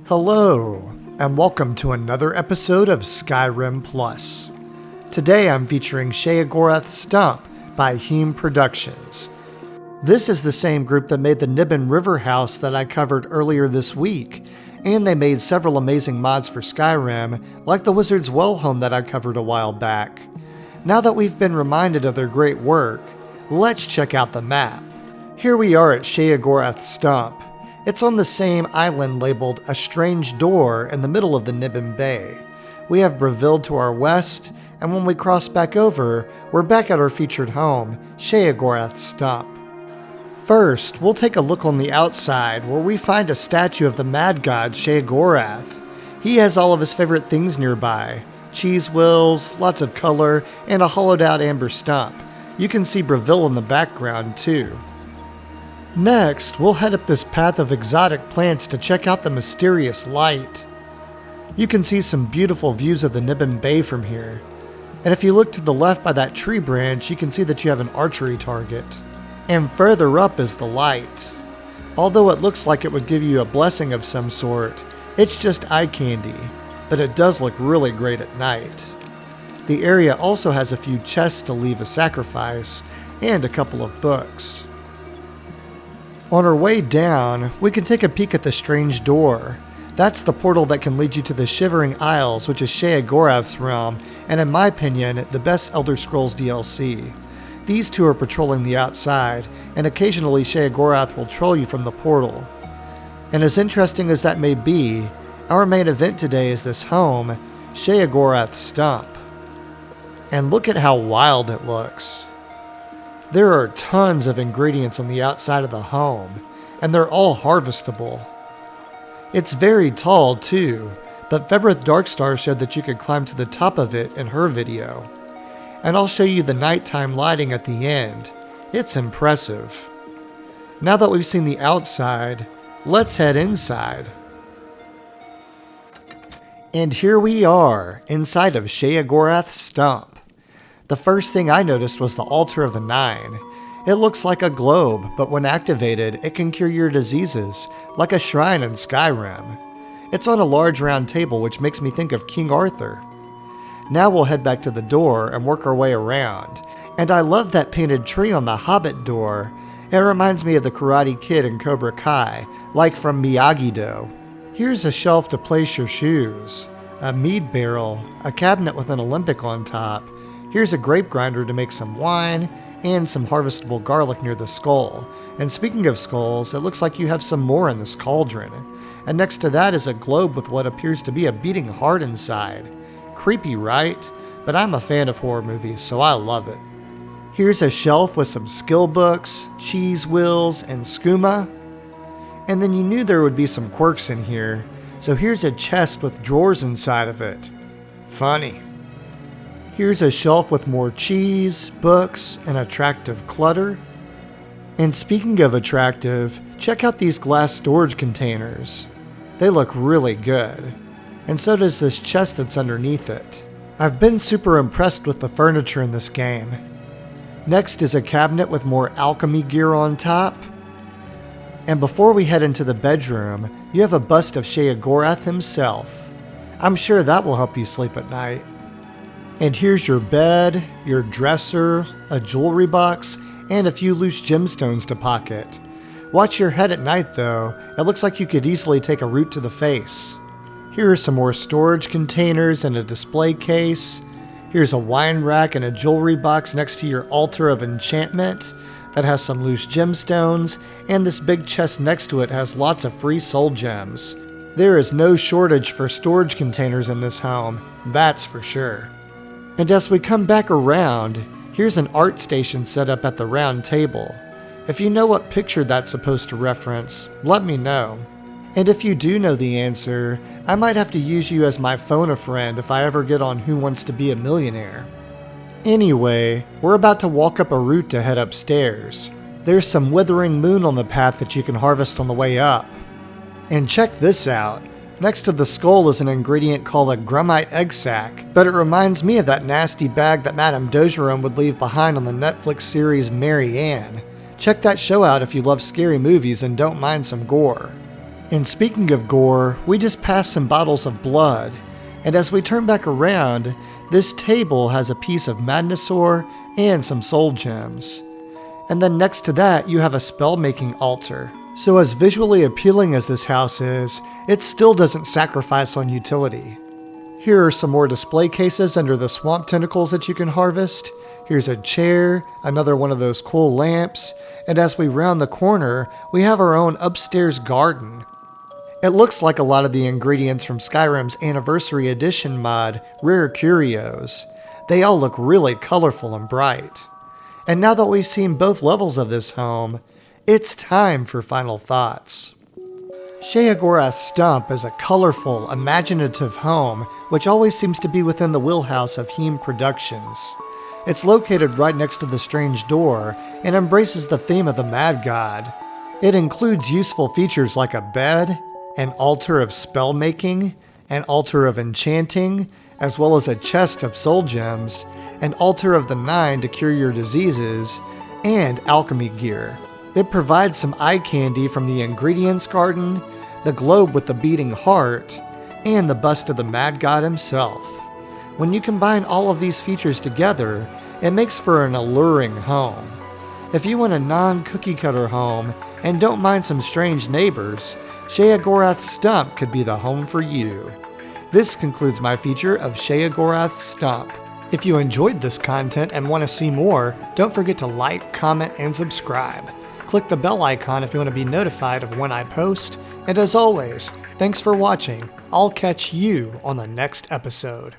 Hello, and welcome to another episode of SkyrimPlus. Today I'm featuring Sheogorath Stump by Haem Productions. This is the same group that made the Niben river house that I covered earlier this week, and they made several amazing mods for Skyrim, like the Wizard's Well home that I covered a while back. Now that we've been reminded of their great work, let's check out the map. Here we are at Sheogorath Stump. It's on the same island labeled A Strange Door in the middle of the Niben Bay. We have Breville to our west, and when we cross back over, we're back at our featured home, Sheogorath Stump. First, we'll take a look on the outside, where we find a statue of the mad god Sheogorath. He has all of his favorite things nearby: cheese wheels, lots of color, and a hollowed out amber stump. You can see Breville in the background too. Next, we'll head up this path of exotic plants to check out the mysterious light. You can see some beautiful views of the Niben Bay from here. And if you look to the left by that tree branch, you can see that you have an archery target. And further up is the light. Although it looks like it would give you a blessing of some sort, it's just eye candy, but it does look really great at night. The area also has a few chests to leave a sacrifice, and a couple of books. On our way down, we can take a peek at the Strange Door. That's the portal that can lead you to the Shivering Isles, which is Sheogorath's realm, and in my opinion, the best Elder Scrolls DLC. These two are patrolling the outside, and occasionally Sheogorath will troll you from the portal. And as interesting as that may be, our main event today is this home, Sheogorath Stump. And look at how wild it looks. There are tons of ingredients on the outside of the home, and they're all harvestable. It's very tall too, but Febrith Darkstar showed that you could climb to the top of it in her video. And I'll show you the nighttime lighting at the end. It's impressive. Now that we've seen the outside, let's head inside. And here we are, inside of Sheogorath Stump. The first thing I noticed was the Altar of the Nine. It looks like a globe, but when activated, it can cure your diseases, like a shrine in Skyrim. It's on a large round table, which makes me think of King Arthur. Now we'll head back to the door and work our way around. And I love that painted tree on the Hobbit door. It reminds me of the Karate Kid in Cobra Kai, like from Miyagi-Do. Here's a shelf to place your shoes, a mead barrel, a cabinet with an Olympic on top. Here's a grape grinder to make some wine, and some harvestable garlic near the skull. And speaking of skulls, it looks like you have some more in this cauldron. And next to that is a globe with what appears to be a beating heart inside. Creepy, right? But I'm a fan of horror movies, so I love it. Here's a shelf with some skill books, cheese wheels, and skooma. And then you knew there would be some quirks in here, so here's a chest with drawers inside of it. Funny. Here's a shelf with more cheese, books, and attractive clutter. And speaking of attractive, check out these glass storage containers. They look really good. And so does this chest that's underneath it. I've been super impressed with the furniture in this game. Next is a cabinet with more alchemy gear on top. And before we head into the bedroom, you have a bust of Sheogorath himself. I'm sure that will help you sleep at night. And here's your bed, your dresser, a jewelry box, and a few loose gemstones to pocket. Watch your head at night though, it looks like you could easily take a root to the face. Here are some more storage containers and a display case. Here's a wine rack and a jewelry box next to your altar of enchantment that has some loose gemstones, and this big chest next to it has lots of free soul gems. There is no shortage for storage containers in this home, that's for sure. And as we come back around, here's an art station set up at the round table. If you know what picture that's supposed to reference, let me know. And if you do know the answer, I might have to use you as my phone-a-friend if I ever get on Who Wants to Be a Millionaire. Anyway, we're about to walk up a route to head upstairs. There's some withering moon on the path that you can harvest on the way up. And check this out. Next to the skull is an ingredient called a Grummite egg sac, but it reminds me of that nasty bag that Madame Dogeron would leave behind on the Netflix series Mary Ann. Check that show out if you love scary movies and don't mind some gore. And speaking of gore, we just passed some bottles of blood, and as we turn back around, this table has a piece of Madnessaur and some soul gems. And then next to that, you have a spell-making altar. So as visually appealing as this house is, it still doesn't sacrifice on utility. Here are some more display cases under the swamp tentacles that you can harvest. Here's a chair, another one of those cool lamps, and as we round the corner, we have our own upstairs garden. It looks like a lot of the ingredients from Skyrim's Anniversary Edition mod, Rare Curios. They all look really colorful and bright. And now that we've seen both levels of this home, it's time for final thoughts. Sheogorath's Stump is a colorful, imaginative home which always seems to be within the wheelhouse of Haem Productions. It's located right next to the strange door and embraces the theme of the Mad God. It includes useful features like a bed, an altar of spell making, an altar of enchanting, as well as a chest of soul gems, an altar of the 9 to cure your diseases, and alchemy gear. It provides some eye candy from the ingredients garden, the globe with the beating heart, and the bust of the Mad God himself. When you combine all of these features together, it makes for an alluring home. If you want a non-cookie cutter home and don't mind some strange neighbors, Sheogorath's Stump could be the home for you. This concludes my feature of Sheogorath's Stump. If you enjoyed this content and want to see more, don't forget to like, comment, and subscribe. Click the bell icon if you want to be notified of when I post. And as always, thanks for watching. I'll catch you on the next episode.